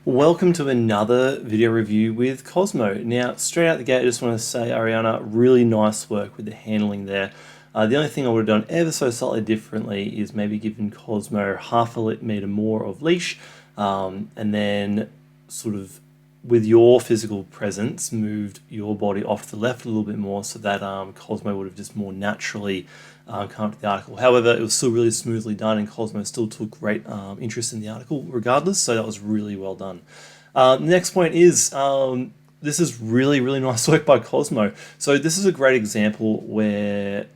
Welcome to another video review with Cosmo. Now, straight out the gate, I just want to say, Ariana, really nice work with the handling there. The only thing I would have done ever so slightly differently is maybe given Cosmo half a meter more of leash, and then sort of with your physical presence moved your body off to the left a little bit more so that Cosmo would have just more naturally come up to the article. However, it was still really smoothly done and Cosmo still took great interest in the article regardless, so that was really well done. The next point is this is really nice work by Cosmo. So this is a great example where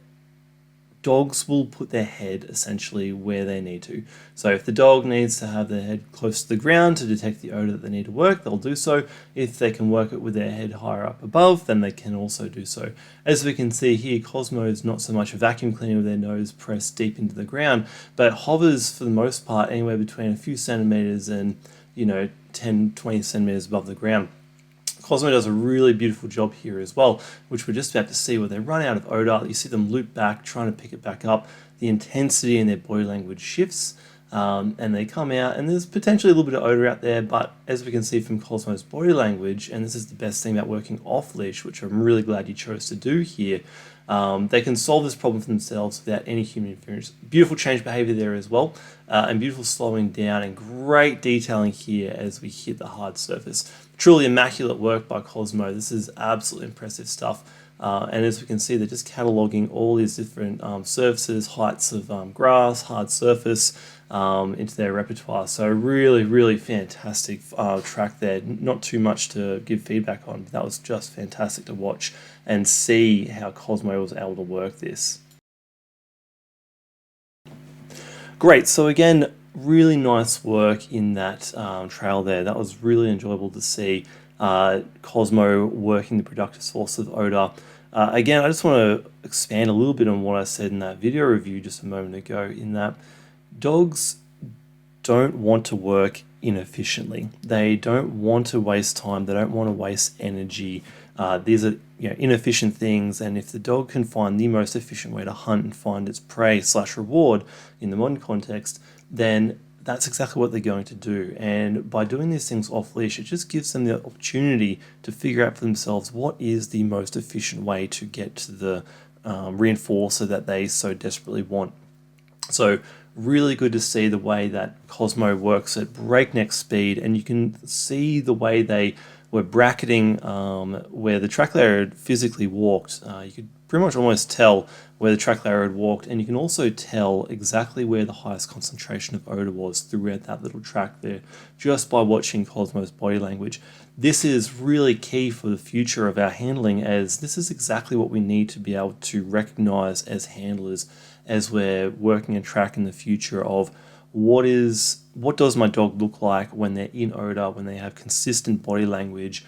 dogs will put their head essentially where they need to. So if the dog needs to have their head close to the ground to detect the odor that they need to work, they'll do so. If they can work it with their head higher up above, then they can also do so. As we can see here, Cosmo is not so much a vacuum cleaner with their nose pressed deep into the ground, but hovers for the most part anywhere between a few centimeters and 10-20 centimeters above the ground. Cosmo does a really beautiful job here as well, which we're just about to see where they run out of odor. You see them loop back, trying to pick it back up. The intensity in their body language shifts, and they come out, and there's potentially a little bit of odor out there, but as we can see from Cosmo's body language, and this is the best thing about working off leash, which I'm really glad you chose to do here, they can solve this problem for themselves without any human interference. Beautiful change behavior there as well, and beautiful slowing down and great detailing here as we hit the hard surface. Truly immaculate work by Cosmo. This is absolutely impressive stuff. And as we can see, they're just cataloging all these different surfaces, heights of grass, hard surface into their repertoire. So really fantastic track there. Not too much to give feedback on, but that was just fantastic to watch and see how Cosmo was able to work this. Great, so again, really nice work in that trail there. That was really enjoyable to see Cosmo working the productive source of odor. Again, I just want to expand a little bit on what I said in that video review just a moment ago, in that dogs don't want to work inefficiently. They don't want to waste time. They don't want to waste energy. These are inefficient things, and if the dog can find the most efficient way to hunt and find its prey / reward in the modern context, then that's exactly what they're going to do. And by doing these things off leash, it just gives them the opportunity to figure out for themselves what is the most efficient way to get to the reinforcer that they so desperately want. So really good to see the way that Cosmo works at breakneck speed, and you can see the way they were bracketing where the track layer had physically walked. You could pretty much almost tell where the track layer had walked, and you can also tell exactly where the highest concentration of odor was throughout that little track there, just by watching Cosmo's body language. This is really key for the future of our handling, as this is exactly what we need to be able to recognize as handlers as we're working and tracking the future of what does my dog look like when they're in odor, when they have consistent body language,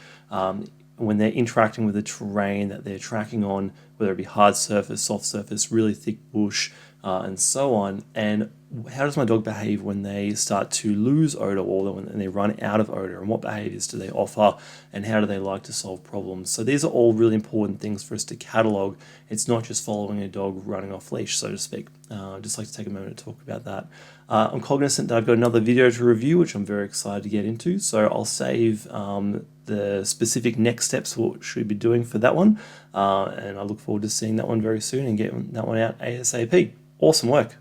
when they're interacting with the terrain that they're tracking on, whether it be hard surface, soft surface, really thick bush, and so on. And how does my dog behave when they start to lose odor or when they run out of odor, and what behaviors do they offer, and how do they like to solve problems? So these are all really important things for us to catalog. It's not just following a dog running off leash, so to speak. I'd just like to take a moment to talk about that. I'm cognizant that I've got another video to review, which I'm very excited to get into, so I'll save the specific next steps what we should be doing for that one, and I look forward to seeing that one very soon and getting that one out ASAP. Awesome work.